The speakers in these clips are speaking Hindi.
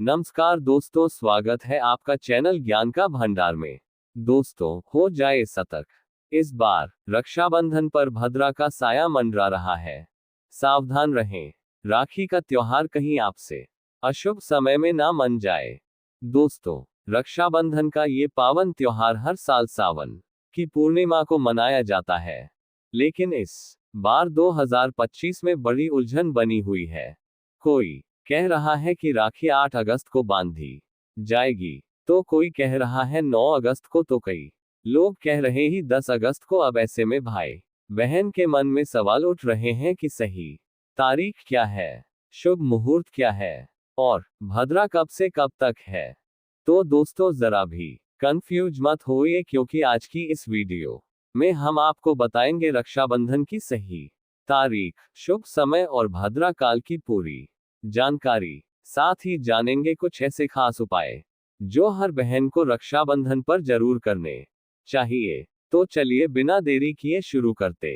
नमस्कार दोस्तों, स्वागत है आपका चैनल ज्ञान का भंडार में। दोस्तों, हो जाए सतर्क। इस बार रक्षाबंधन पर भद्रा का साया मंडरा रहा है। सावधान रहें, राखी का त्योहार कहीं आपसे अशुभ समय में ना मन जाए। दोस्तों, रक्षाबंधन का ये पावन त्योहार हर साल सावन की पूर्णिमा को मनाया जाता है, लेकिन इस बार 2025 में बड़ी उलझन बनी हुई है। कोई कह रहा है कि राखी 8 अगस्त को बांधी जाएगी, तो कोई कह रहा है 9 अगस्त को, तो कई लोग कह रहे ही 10 अगस्त को। अब ऐसे में भाई बहन के मन में सवाल उठ रहे हैं कि सही तारीख क्या है, शुभ मुहूर्त क्या है, और भद्रा कब से कब तक है। तो दोस्तों, जरा भी कंफ्यूज मत होइए, क्योंकि आज की इस वीडियो में हम आपको बताएंगे रक्षाबंधन की सही तारीख, शुभ समय और भद्रा काल की पूरी जानकारी। साथ ही जानेंगे कुछ ऐसे खास उपाय जो हर बहन को रक्षाबंधन पर जरूर करने चाहिए। तो चलिए बिना देरी किए शुरू करते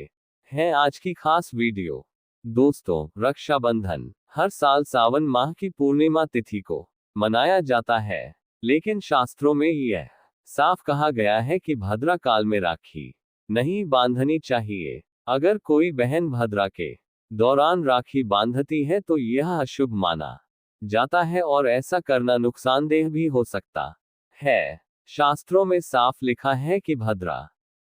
हैं आज की खास वीडियो। दोस्तों, रक्षाबंधन हर साल सावन माह की पूर्णिमा तिथि को मनाया जाता है, लेकिन शास्त्रों में यह साफ कहा गया है कि भद्रा काल में राखी नहीं बांधनी चाहिए। अगर कोई बहन भद्रा के दौरान राखी बांधती है तो यह अशुभ माना जाता है और ऐसा करना नुकसानदेह भी हो सकता है। शास्त्रों में साफ लिखा है कि भद्रा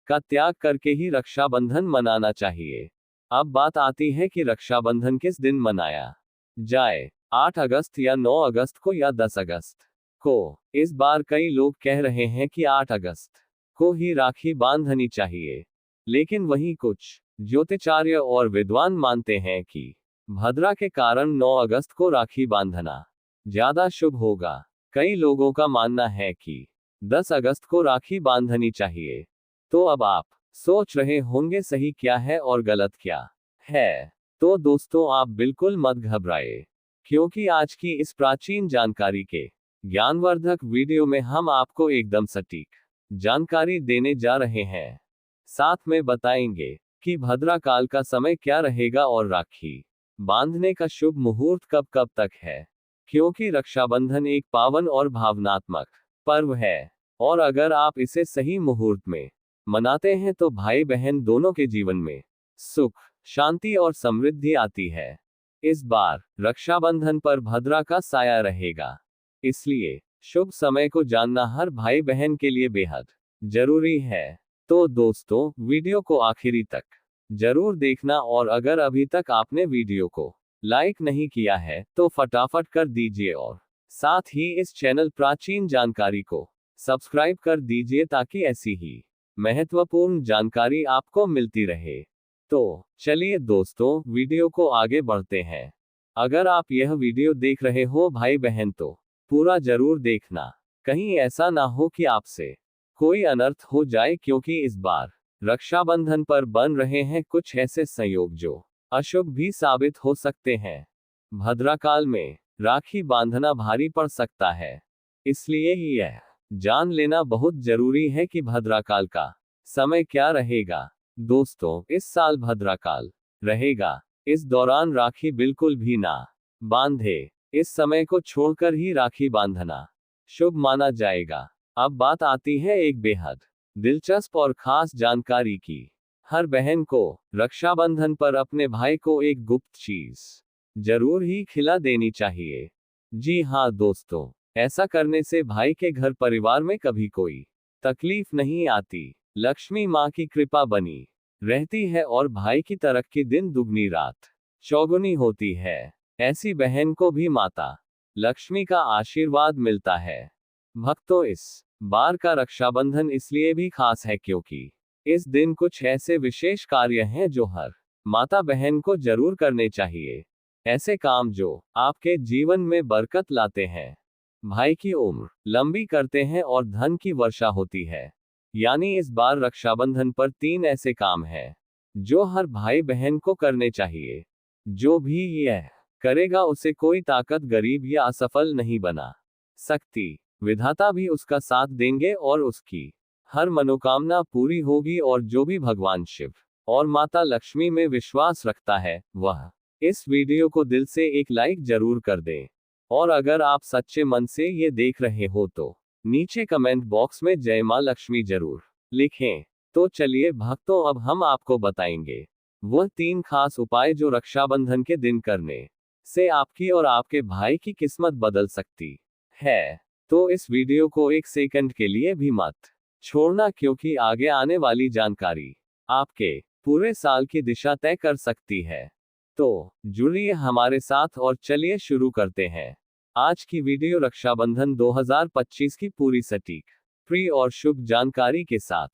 का त्याग करके ही रक्षाबंधन मनाना चाहिए। अब बात आती है कि रक्षाबंधन किस दिन मनाया जाए, 8 अगस्त या 9 अगस्त को या 10 अगस्त को। इस बार कई लोग कह रहे हैं कि 8 अगस्त को ही राखी बांधनी चाहिए, लेकिन वहीं कुछ ज्योतिषाचार्य और विद्वान मानते हैं कि भद्रा के कारण 9 अगस्त को राखी बांधना ज्यादा शुभ होगा। कई लोगों का मानना है कि 10 अगस्त को राखी बांधनी चाहिए। तो अब आप सोच रहे होंगे सही क्या है और गलत क्या है। तो दोस्तों, आप बिल्कुल मत घबराए, क्योंकि आज की इस प्राचीन जानकारी के ज्ञानवर्धक वीडियो में हम आपको एकदम सटीक जानकारी देने जा रहे हैं। साथ में बताएंगे कि भद्रा काल का समय क्या रहेगा और राखी बांधने का शुभ मुहूर्त कब कब तक है, क्योंकि रक्षाबंधन एक पावन और भावनात्मक पर्व है, और अगर आप इसे सही मुहूर्त में मनाते हैं तो भाई बहन दोनों के जीवन में सुख, शांति और समृद्धि आती है। इस बार रक्षाबंधन पर भद्रा का साया रहेगा, इसलिए शुभ समय को जानना हर भाई बहन के लिए बेहद जरूरी है। तो दोस्तों, वीडियो को आखिरी तक जरूर देखना, और अगर अभी तक आपने वीडियो को लाइक नहीं किया है तो फटाफट कर दीजिए, और साथ ही इस चैनल प्राचीन जानकारी को सब्सक्राइब कर दीजिए, ताकि ऐसी ही महत्वपूर्ण जानकारी आपको मिलती रहे। तो चलिए दोस्तों, वीडियो को आगे बढ़ते हैं। अगर आप यह वीडियो देख रहे हो भाई बहन, तो पूरा जरूर देखना, कहीं ऐसा ना हो कि आपसे कोई अनर्थ हो जाए, क्योंकि इस बार रक्षाबंधन पर बन रहे हैं कुछ ऐसे संयोग जो अशुभ भी साबित हो सकते हैं। भद्रा काल में राखी बांधना भारी पड़ सकता है, इसलिए यह जान लेना बहुत जरूरी है कि भद्रा काल का समय क्या रहेगा। दोस्तों, इस साल भद्रा काल रहेगा, इस दौरान राखी बिल्कुल भी ना बांधे। इस समय को छोड़कर ही राखी बांधना शुभ माना जाएगा। अब बात आती है एक बेहद दिलचस्प और खास जानकारी की। हर बहन को रक्षाबंधन पर अपने भाई को एक गुप्त चीज जरूर ही खिला देनी चाहिए। जी हाँ दोस्तों, ऐसा करने से भाई के घर परिवार में कभी कोई तकलीफ नहीं आती, लक्ष्मी माँ की कृपा बनी रहती है और भाई की तरक्की दिन दुगनी रात चौगुनी होती है। ऐसी बहन को भी माता लक्ष्मी का आशीर्वाद मिलता है। भक्तों, इस बार का रक्षाबंधन इसलिए भी खास है क्योंकि इस दिन कुछ ऐसे विशेष कार्य हैं जो हर माता बहन को जरूर करने चाहिए। ऐसे काम जो आपके जीवन में बरकत लाते हैं, भाई की उम्र लंबी करते हैं और धन की वर्षा होती है। यानी इस बार रक्षाबंधन पर 3 ऐसे काम हैं जो हर भाई बहन को करने चाहिए। जो भी यह करेगा उसे कोई ताकत गरीब या असफल नहीं बना सकती। विधाता भी उसका साथ देंगे और उसकी हर मनोकामना पूरी होगी। और जो भी भगवान शिव और माता लक्ष्मी में विश्वास रखता है, वह इस वीडियो को दिल से एक लाइक जरूर कर दे। और अगर आप सच्चे मन से ये देख रहे हो तो नीचे कमेंट बॉक्स में जय मां लक्ष्मी जरूर लिखें। तो चलिए भक्तों, अब हम आपको बताएंगे वह 3 खास उपाय जो रक्षाबंधन के दिन करने से आपकी और आपके भाई की किस्मत बदल सकती है। तो इस वीडियो को 1 सेकंड के लिए भी मत छोड़ना, क्योंकि आगे आने वाली जानकारी आपके पूरे साल की दिशा तय कर सकती है। तो जुड़िए हमारे साथ और चलिए शुरू करते हैं आज की वीडियो रक्षाबंधन 2025 की पूरी सटीक, फ्री और शुभ जानकारी के साथ।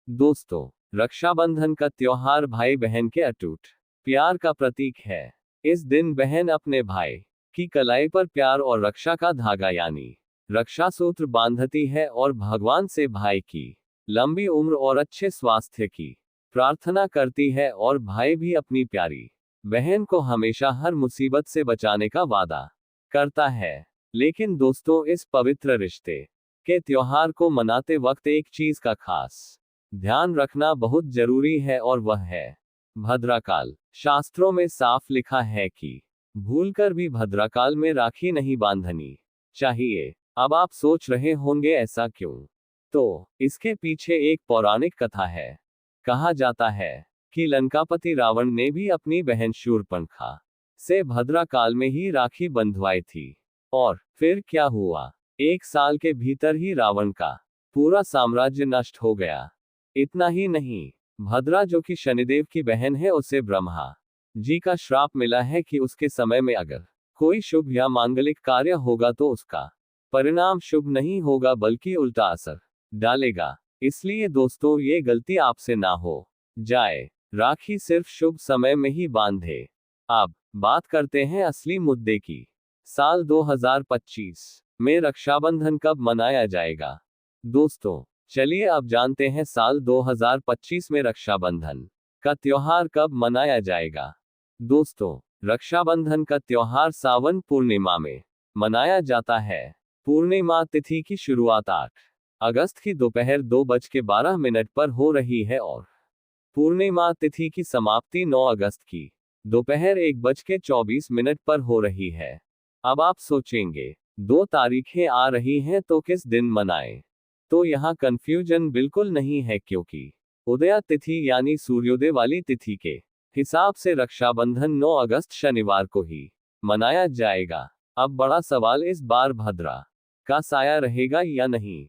दोस्तों, रक्षाबंधन का त्योहार भाई बहन के अटूट प्यार का प्रतीक है। इस दिन बहन अपने भाई की कलाई पर प्यार और रक्षा का धागा यानी रक्षा सूत्र बांधती है और भगवान से भाई की लंबी उम्र और अच्छे स्वास्थ्य की प्रार्थना करती है, और भाई भी अपनी प्यारी बहन को हमेशा हर मुसीबत से बचाने का वादा करता है। लेकिन दोस्तों, इस पवित्र रिश्ते के त्योहार को मनाते वक्त एक चीज का खास ध्यान रखना बहुत जरूरी है, और वह है भद्राकाल। शास्त्रों में साफ लिखा है कि भूलकर भी भद्राकाल में राखी नहीं बांधनी चाहिए। अब आप सोच रहे होंगे ऐसा क्यों? तो इसके पीछे एक पौराणिक कथा है। कहा जाता है कि लंकापति रावण ने भी अपनी बहन शूर्पणखा से भद्राकाल में ही राखी बंधवाई थी। और फिर क्या हुआ? 1 साल के भीतर ही रावण का पूरा साम्राज्य नष्ट हो गया। इतना ही नहीं, भद्रा जो कि शनिदेव की बहन है, उसे ब्रह्मा जी का श्राप मिला है कि उसके समय में अगर कोई शुभ या मांगलिक कार्य होगा तो उसका परिणाम शुभ नहीं होगा बल्कि उल्टा असर डालेगा। इसलिए दोस्तों, ये गलती आपसे ना हो जाए। राखी सिर्फ शुभ समय में ही बांधे। अब बात करते हैं असली मुद्दे की। साल 2025 में रक्षाबंधन कब मनाया जाएगा? दोस्तों, चलिए अब जानते हैं साल 2025 में रक्षाबंधन का त्योहार कब मनाया जाएगा। दोस्तों, रक्षाबंधन का त्योहार सावन पूर्णिमा में मनाया जाता है। पूर्णिमा तिथि की शुरुआत 8 अगस्त की दोपहर 2:12 पर हो रही है और पूर्णिमा तिथि की समाप्ति 9 अगस्त की दोपहर 1:24 पर हो रही है। अब आप सोचेंगे 2 तारीखें आ रही हैं तो किस दिन मनाएं? तो यहाँ कंफ्यूजन बिल्कुल नहीं है, क्योंकि उदया तिथि यानी सूर्योदय वाली तिथि के हिसाब से रक्षाबंधन 9 अगस्त शनिवार को ही मनाया जाएगा। अब बड़ा सवाल इस बार भद्रा का साया रहेगा या नहीं?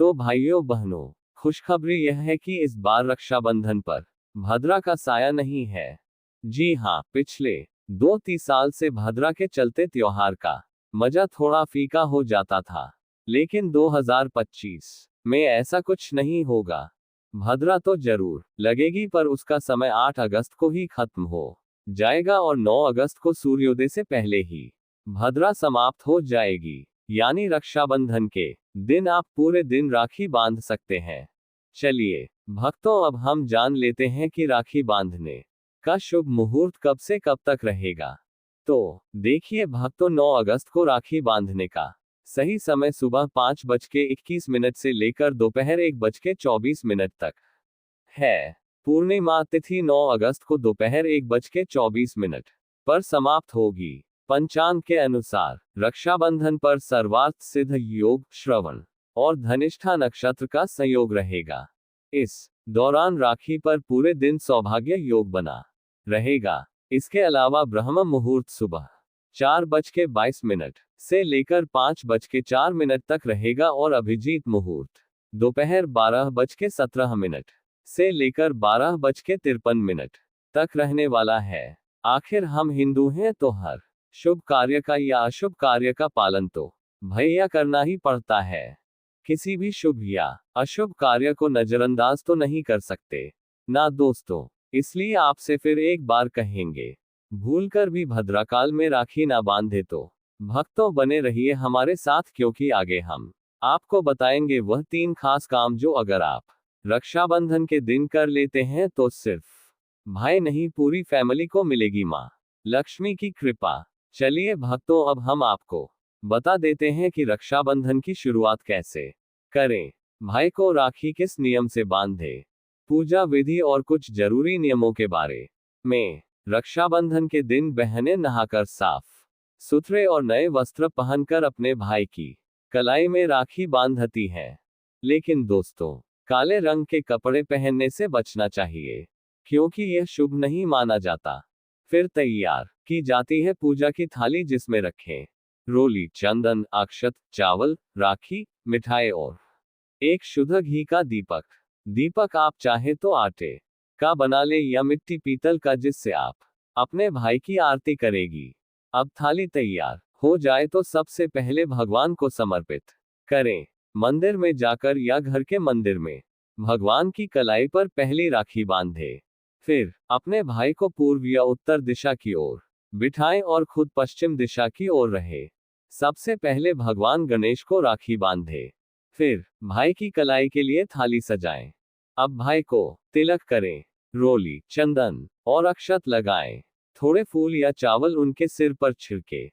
तो भाइयों बहनों, खुशखबरी यह है कि इस बार रक्षाबंधन पर भद्रा का साया नहीं है। जी हाँ, पिछले 2-3 साल से भद्रा के चलते त्योहार का मजा थोड़ा फीका हो जाता था, लेकिन 2025 में ऐसा कुछ नहीं होगा। भद्रा तो जरूर लगेगी, पर उसका समय 8 अगस्त को ही खत्म हो जाएगा और 9 अगस्त को सूर्योदय से पहले ही भद्रा समाप्त हो जाएगी। यानी रक्षाबंधन के दिन आप पूरे दिन राखी बांध सकते हैं। चलिए भक्तों, अब हम जान लेते हैं कि राखी बांधने का शुभ मुहूर्त कब से कब तक रहेगा। तो देखिए भक्तों, 9 अगस्त को राखी बांधने का सही समय सुबह 5:21 से लेकर दोपहर 1:24 तक है। पूर्णिमा तिथि 9 अगस्त को दोपहर 1:24 पर समाप्त होगी। पंचांग के अनुसार रक्षाबंधन पर सर्वार्थ सिद्ध योग, श्रवण और धनिष्ठा नक्षत्र का संयोग रहेगा। इस दौरान राखी पर पूरे दिन सौभाग्य योग बना रहेगा। इसके अलावा ब्रह्म मुहूर्त सुबह 4:22 से लेकर 5:04 तक रहेगा और अभिजीत मुहूर्त दोपहर 12:17 से लेकर 12:53 तक रहने वाला है। आखिर हम हिंदू हैं तो हर शुभ कार्य का या अशुभ कार्य का पालन तो भैया करना ही पड़ता है। किसी भी शुभ या अशुभ कार्य को नजरअंदाज तो नहीं कर सकते ना दोस्तों। इसलिए आपसे फिर एक बार कहेंगे, भूलकर भी भद्राकाल में राखी ना बांधे तो। भक्तों, बने रहिए हमारे साथ, क्योंकि आगे हम आपको बताएंगे वह 3 खास काम जो अगर आप रक्षाबंधन के दिन कर लेते हैं तो सिर्फ भाई नहीं, पूरी फैमिली को मिलेगी मां लक्ष्मी की कृपा। चलिए भक्तों, अब हम आपको बता देते हैं कि रक्षाबंधन की शुरुआत कैसे करें, भाई को राखी किस नियम से बांधे, पूजा विधि और कुछ जरूरी नियमों के बारे में। रक्षाबंधन के दिन बहनें नहाकर साफ सुथरे और नए वस्त्र पहनकर अपने भाई की कलाई में राखी बांधती हैं। लेकिन दोस्तों, काले रंग के कपड़े पहनने से बचना चाहिए, क्योंकि यह शुभ नहीं माना जाता। फिर तैयार की जाती है पूजा की थाली, जिसमें रखें रोली, चंदन, अक्षत, चावल, राखी, मिठाई और एक शुद्ध घी का दीपक। दीपक आप चाहे तो आटे का बना ले या मिट्टी पीतल का, जिससे आप अपने भाई की आरती करेगी। अब थाली तैयार हो जाए तो सबसे पहले भगवान को समर्पित करें। मंदिर में जाकर या घर के मंदिर में भगवान की कलाई पर पहली राखी बांधे। फिर अपने भाई को पूर्व या उत्तर दिशा की ओर बिठाएं और खुद पश्चिम दिशा की ओर रहे। सबसे पहले भगवान गणेश को राखी बांधे, फिर भाई की कलाई के लिए थाली सजाएं। अब भाई को तिलक करें, रोली, चंदन और अक्षत लगाएं। थोड़े फूल या चावल उनके सिर पर छिड़के,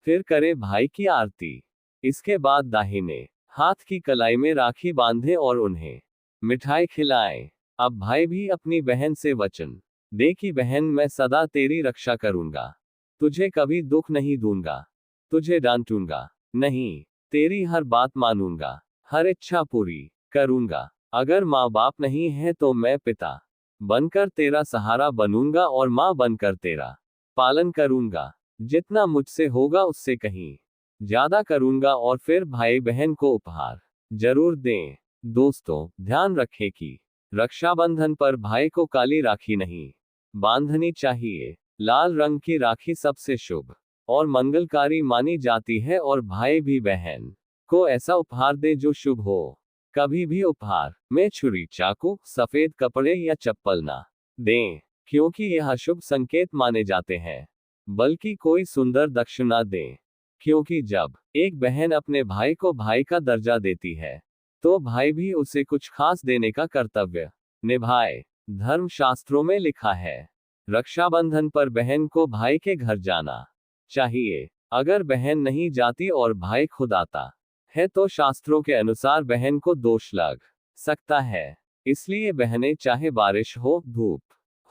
फिर करें भाई की आरती। इसके बाद दाहिने हाथ की कलाई में राखी बांधें और उन्हें मिठाई खिलाएं। अब भाई भी अपनी बहन से वचन दे कि बहन, मैं सदा तेरी रक्षा करूंगा, तुझे कभी दुख नहीं दूंगा, तुझे डांटूंगा नहीं, तेरी हर बात मानूंगा, हर इच्छा पूरी करूंगा। अगर माँ बाप नहीं है तो मैं पिता बनकर तेरा सहारा बनूंगा और माँ बनकर तेरा पालन करूंगा। जितना मुझसे होगा उससे कहीं ज्यादा करूंगा। और फिर भाई बहन को उपहार जरूर दें। दोस्तों, ध्यान रखें कि रक्षाबंधन पर भाई को काली राखी नहीं बांधनी चाहिए। लाल रंग की राखी सबसे शुभ और मंगलकारी मानी जाती है, और भाई भी बहन को ऐसा उपहार दे जो शुभ हो। कभी भी उपहार में छुरी, चाकू, सफेद कपड़े या चप्पल ना दें, क्योंकि यह अशुभ संकेत माने जाते हैं। बल्कि कोई सुंदर दक्षिणा दें, क्योंकि जब एक बहन अपने भाई को भाई का दर्जा देती है, तो भाई भी उसे कुछ खास देने का कर्तव्य निभाए। धर्म शास्त्रों में लिखा है, रक्षाबंधन पर बहन को भाई के घर जाना चाहिए। अगर बहन नहीं जाती और भाई खुद आता है तो शास्त्रों के अनुसार बहन को दोष लग सकता है। इसलिए बहनें, चाहे बारिश हो, धूप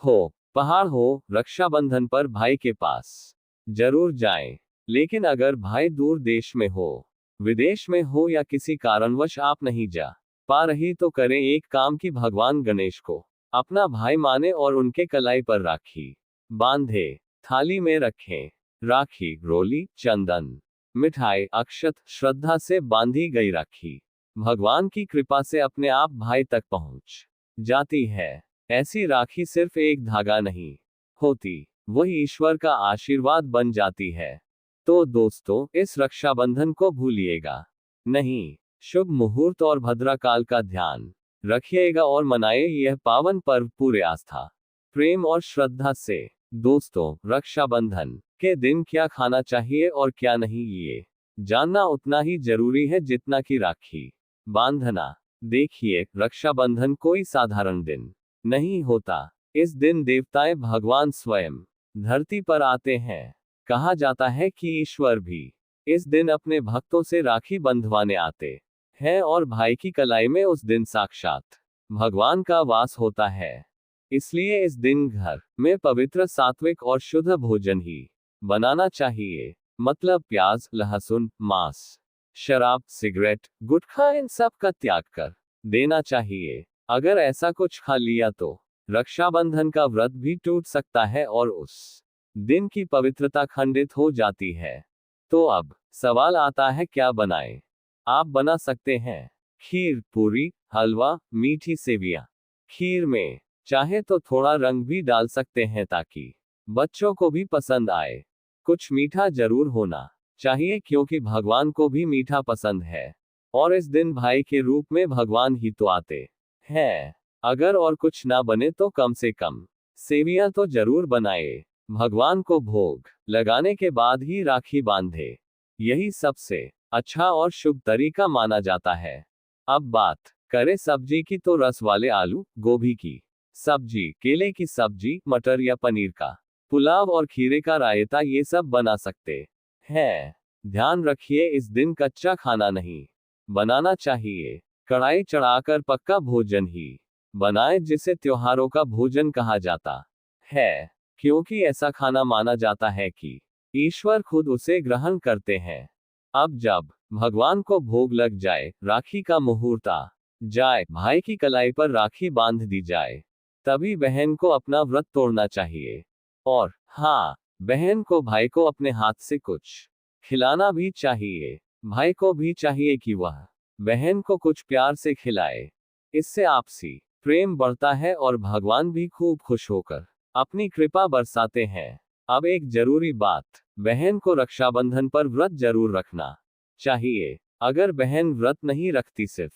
हो, पहाड़ हो, रक्षाबंधन पर भाई के पास जरूर जाएं। लेकिन अगर भाई दूर देश में हो, विदेश में हो या किसी कारणवश आप नहीं जा पा रही, तो करें एक काम कि भगवान गणेश को अपना भाई माने और उनके कलाई पर राखी बांधे। थाली में रखें राखी, रोली, चंदन, मिठाई, अक्षत। श्रद्धा से बांधी गई राखी भगवान की कृपा से अपने आप भाई तक पहुंच जाती है। ऐसी राखी सिर्फ एक धागा नहीं होती, वही ईश्वर का आशीर्वाद बन जाती है। तो दोस्तों, इस रक्षाबंधन को भूलिएगा नहीं। शुभ मुहूर्त और भद्राकाल का ध्यान रखिएगा और मनाइए यह पावन पर्व पूरे आस्था, प्रेम और श्रद्धा से। दोस्तों, रक्षाबंधन के दिन क्या खाना चाहिए और क्या नहीं, ये जानना उतना ही जरूरी है जितना कि राखी बांधना। देखिए, रक्षाबंधन कोई साधारण दिन नहीं होता। इस दिन देवताएं भगवान स्वयं धरती पर आते हैं। कहा जाता है कि ईश्वर भी इस दिन अपने भक्तों से राखी बंधवाने आते हैं, और भाई की कलाई में उस दिन साक्षात भगवान का वास होता है। इसलिए इस दिन घर में पवित्र, सात्विक और शुद्ध भोजन ही बनाना चाहिए। मतलब प्याज, लहसुन, मांस, शराब, सिगरेट, गुटखा, इन सब का त्याग कर देना चाहिए। अगर ऐसा कुछ खा लिया तो रक्षाबंधन का व्रत भी टूट सकता है और उस दिन की पवित्रता खंडित हो जाती है। तो अब सवाल आता है, क्या बनाएं? आप बना सकते हैं खीर, पूरी, हलवा, मीठी सेवियां। खीर में चाहे तो थोड़ा रंग भी डाल सकते हैं ताकि बच्चों को भी पसंद आए। कुछ मीठा जरूर होना चाहिए, क्योंकि भगवान को भी मीठा पसंद है, और इस दिन भाई के रूप में भगवान ही तो आते हैं। अगर और कुछ ना बने तो कम से कम सेवियां तो जरूर बनाए। भगवान को भोग लगाने के बाद ही राखी बांधे, यही सबसे अच्छा और शुभ तरीका माना जाता है। अब बात करें सब्जी की, तो रस वाले आलू, गोभी की सब्जी, केले की सब्जी, मटर या पनीर का पुलाव और खीरे का रायता, ये सब बना सकते हैं। ध्यान रखिए, इस दिन कच्चा खाना नहीं बनाना चाहिए। कढ़ाई चढ़ाकर पक्का भोजन ही बनाएं, जिसे त्योहारों का भोजन कहा जाता है, क्योंकि ऐसा खाना माना जाता है कि ईश्वर खुद उसे ग्रहण करते हैं। अब जब भगवान को भोग लग जाए, राखी का मुहूर्त आ जाए, भाई की कलाई पर राखी बांध दी जाए, तभी बहन को अपना व्रत तोड़ना चाहिए। और हाँ, बहन को भाई को अपने हाथ से कुछ खिलाना भी चाहिए। भाई को भी चाहिए कि वह बहन को कुछ प्यार से खिलाए। इससे आपसी प्रेम बढ़ता है और भगवान भी खूब खुश होकर अपनी कृपा बरसाते हैं। अब एक जरूरी बात, बहन को रक्षाबंधन पर व्रत जरूर रखना चाहिए। अगर बहन व्रत नहीं रखती, सिर्फ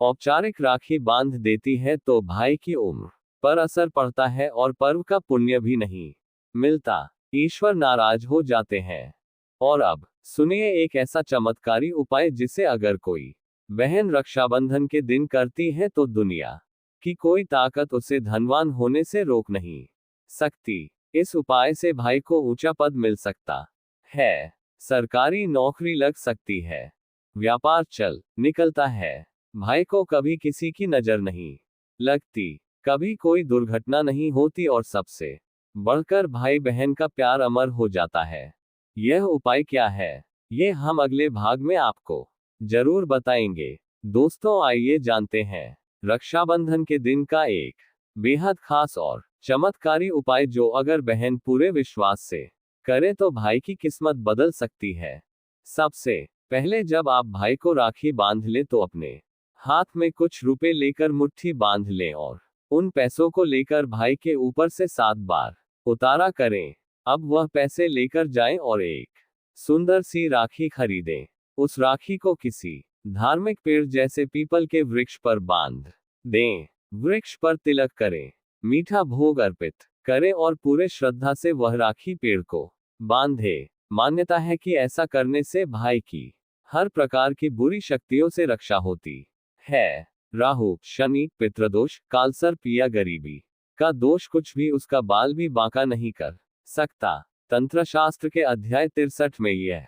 औपचारिक राखी बांध देती है, तो भाई की उम्र पर असर पड़ता है और पर्व का पुण्य भी नहीं मिलता। ईश्वर नाराज हो जाते हैं। और अब सुनिए एक ऐसा चमत्कारी उपाय जिसे अगर कोई बहन रक्षाबंधन के दिन करती है तो दुनिया की कोई ताकत उसे धनवान होने से रोक नहीं सकती। इस उपाय से भाई को ऊंचा पद मिल सकता है, सरकारी नौकरी लग सकती है, व्यापार चल निकलता है, भाई को कभी किसी की नजर नहीं लगती, कभी कोई दुर्घटना नहीं होती और सबसे बढ़कर भाई बहन का प्यार अमर हो जाता है। यह उपाय क्या है, ये हम अगले भाग में आपको जरूर बताएंगे। दोस्तों आइए जानते हैं रक्षाबंधन के दिन का एक बेहद खास और चमत्कारी उपाय जो अगर बहन पूरे विश्वास से करे तो भाई की किस्मत बदल सकती है। सबसे पहले जब आप भाई को राखी बांध ले तो अपने हाथ में कुछ रुपए लेकर मुट्ठी बांध लें और उन पैसों को लेकर भाई के ऊपर से 7 बार उतारा करें। अब वह पैसे लेकर जाएं और एक सुंदर सी राखी खरीदें। उस राखी को किसी धार्मिक पेड़ जैसे पीपल के वृक्ष पर बांध दें। वृक्ष पर तिलक करें, मीठा भोग अर्पित करें और पूरे श्रद्धा से वह राखी पेड़ को बांधे। मान्यता है कि ऐसा करने से भाई की हर प्रकार की बुरी शक्तियों से रक्षा होती है। राहु, शनि, पितृदोष, कालसर्प या गरीबी का दोष कुछ भी उसका बाल भी बांका नहीं कर सकता। तंत्र शास्त्र के अध्याय 63 में यह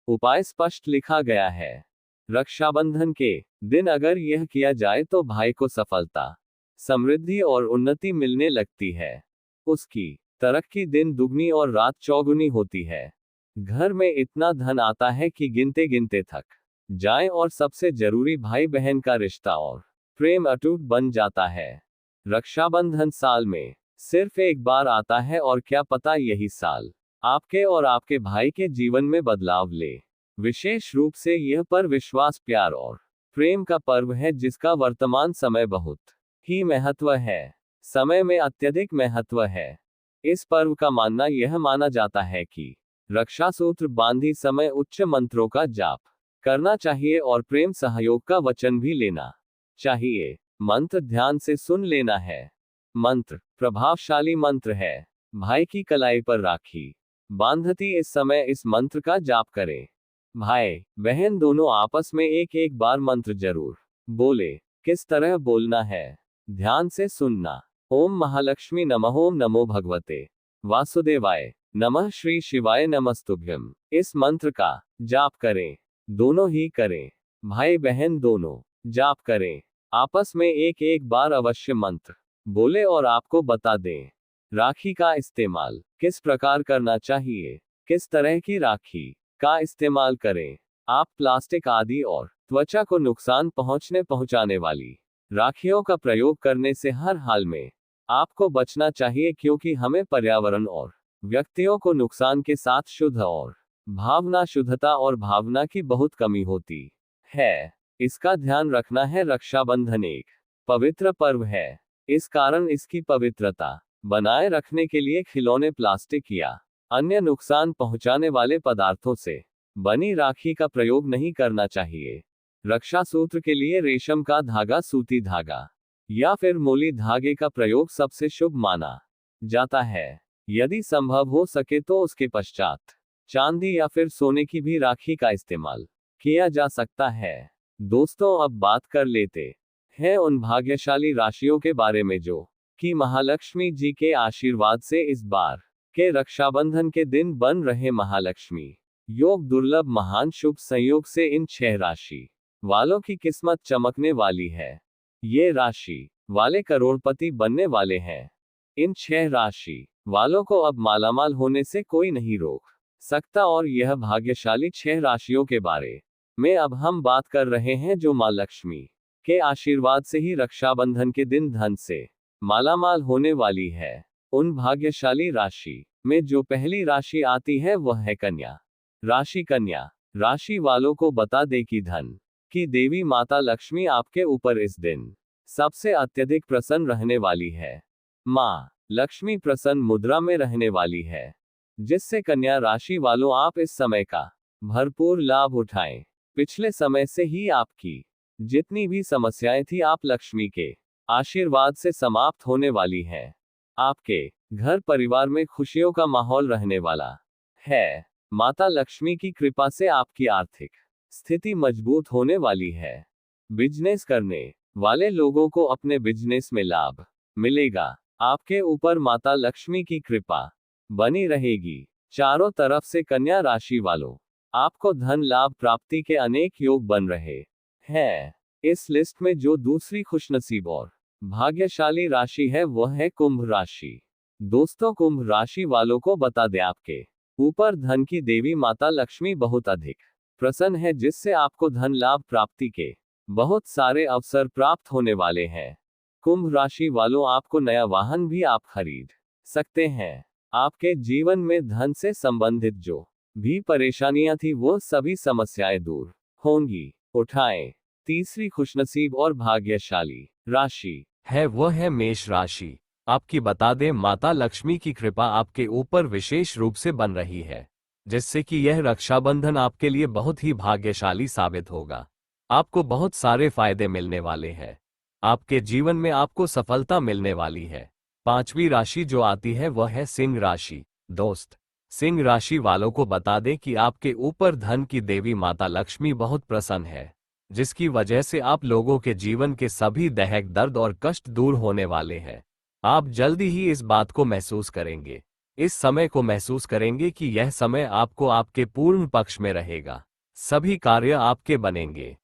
उपाय स्पष्ट लिखा गया है। रक्षाबंधन के दिन अगर यह किया जाए तो भाई को सफलता, समृद्धि और उन्नति मिलने लगती है। उसकी तरक्की दिन दुगनी और रात चौगुनी होती है। घर में इतना धन आता है कि गिनते गिनते थक जाए और सबसे जरूरी भाई बहन का रिश्ता और प्रेम अटूट बन जाता है। रक्षाबंधन साल में सिर्फ एक बार आता है और क्या पता यही साल आपके और आपके भाई के जीवन में बदलाव ले। विशेष रूप से यह पर्व विश्वास, प्यार और प्रेम का पर्व है जिसका वर्तमान समय बहुत ही महत्व है। समय में अत्यधिक महत्व है। इस पर्व का मानना यह माना जाता है कि रक्षा सूत्र बांधी समय उच्च मंत्रों का जाप करना चाहिए और प्रेम सहयोग का वचन भी लेना चाहिए। मंत्र ध्यान से सुन लेना है। मंत्र प्रभावशाली मंत्र है। भाई की कलाई पर राखी बांधती इस समय इस मंत्र का जाप करें। भाई बहन दोनों आपस में एक एक बार मंत्र जरूर बोले। किस तरह बोलना है, ध्यान से सुनना। ओम महालक्ष्मी नमः, ओम नमो भगवते वासुदेवाय नमः, श्री शिवाय नमस्तुभ्यम। इस मंत्र का जाप करें। दोनों ही करें, भाई बहन दोनों जाप करें। आपस में एक एक बार अवश्य मंत्र बोले और आपको बता दें राखी का इस्तेमाल किस प्रकार करना चाहिए। किस तरह की राखी का इस्तेमाल करें। आप प्लास्टिक आदि और त्वचा को नुकसान पहुंचाने वाली राखियों का प्रयोग करने से हर हाल में आपको बचना चाहिए, क्योंकि हमें पर्यावरण और व्यक्तियों को नुकसान के साथ शुद्ध और भावना शुद्धता और भावना की बहुत कमी होती है। इसका ध्यान रखना है। रक्षाबंधन एक पवित्र पर्व है। इस कारण इसकी पवित्रता बनाए रखने के लिए खिलौने, प्लास्टिक या अन्य नुकसान पहुंचाने वाले पदार्थों से बनी राखी का प्रयोग नहीं करना चाहिए। रक्षा सूत्र के लिए रेशम का धागा, सूती धागा या फिर मोली धागे का प्रयोग सबसे शुभ माना जाता है। यदि संभव हो सके तो उसके पश्चात चांदी या फिर सोने की भी राखी का इस्तेमाल किया जा सकता है। दोस्तों अब बात कर लेते हैं उन भाग्यशाली राशियों के बारे में जो कि महालक्ष्मी जी के आशीर्वाद से इस बार के रक्षाबंधन के दिन बन रहे महालक्ष्मी योग दुर्लभ महान शुभ संयोग से इन 6 राशि वालों की किस्मत चमकने वाली है। ये राशि वाले करोड़पति बनने वाले हैं। इन 6 राशि वालों को अब मालामाल होने से कोई नहीं रोक सकता। और यह भाग्यशाली 6 राशियों के बारे में अब हम बात कर रहे हैं जो मां लक्ष्मी के आशीर्वाद से ही रक्षाबंधन के दिन धन से मालामाल होने वाली है। उन भाग्यशाली राशि में जो पहली राशि आती है वह है कन्या राशि। कन्या राशि वालों को बता दे कि धन की देवी माता लक्ष्मी आपके ऊपर इस दिन सबसे अत्यधिक प्रसन्न रहने वाली है। मां लक्ष्मी प्रसन्न मुद्रा में रहने वाली है, जिससे कन्या राशि वालों आप इस समय का भरपूर लाभ उठाएं। पिछले समय से ही आपकी जितनी भी समस्याएं थी आप लक्ष्मी के आशीर्वाद से समाप्त होने वाली है। आपके घर परिवार में खुशियों का माहौल रहने वाला है। माता लक्ष्मी की कृपा से आपकी आर्थिक स्थिति मजबूत होने वाली है। बिजनेस करने वाले लोगों को अपने बिजनेस में लाभ मिलेगा। आपके ऊपर माता लक्ष्मी की कृपा बनी रहेगी। चारों तरफ से कन्या राशि वालों आपको धन लाभ प्राप्ति के अनेक योग बन रहे हैं। इस लिस्ट में जो दूसरी खुशनसीब और भाग्यशाली राशि है वह है कुंभ राशि। दोस्तों, कुंभ राशि वालों को बता दें आपके ऊपर धन की देवी माता लक्ष्मी बहुत अधिक प्रसन्न है, जिससे आपको धन लाभ प्राप्ति के बहुत सारे अवसर प्राप्त होने वाले हैं। कुंभ राशि वालों आपको नया वाहन भी आप खरीद सकते हैं। आपके जीवन में धन से संबंधित जो भी परेशानियां थी वो सभी समस्याएं दूर होंगी। उठाएं। तीसरी खुशनसीब और भाग्यशाली राशि है वह है मेष राशि। आपकी बता दें माता लक्ष्मी की कृपा आपके ऊपर विशेष रूप से बन रही है, जिससे कि यह रक्षाबंधन आपके लिए बहुत ही भाग्यशाली साबित होगा। आपको बहुत सारे फायदे मिलने वाले हैं। आपके जीवन में आपको सफलता मिलने वाली है। पांचवी राशि जो आती है वह है सिंह राशि। दोस्त, सिंह राशि वालों को बता दें कि आपके ऊपर धन की देवी माता लक्ष्मी बहुत प्रसन्न है, जिसकी वजह से आप लोगों के जीवन के सभी दैहिक दर्द और कष्ट दूर होने वाले हैं। आप जल्दी ही इस बात को महसूस करेंगे, इस समय को महसूस करेंगे कि यह समय आपको आपके पूर्ण पक्ष में रहेगा। सभी कार्य आपके बनेंगे।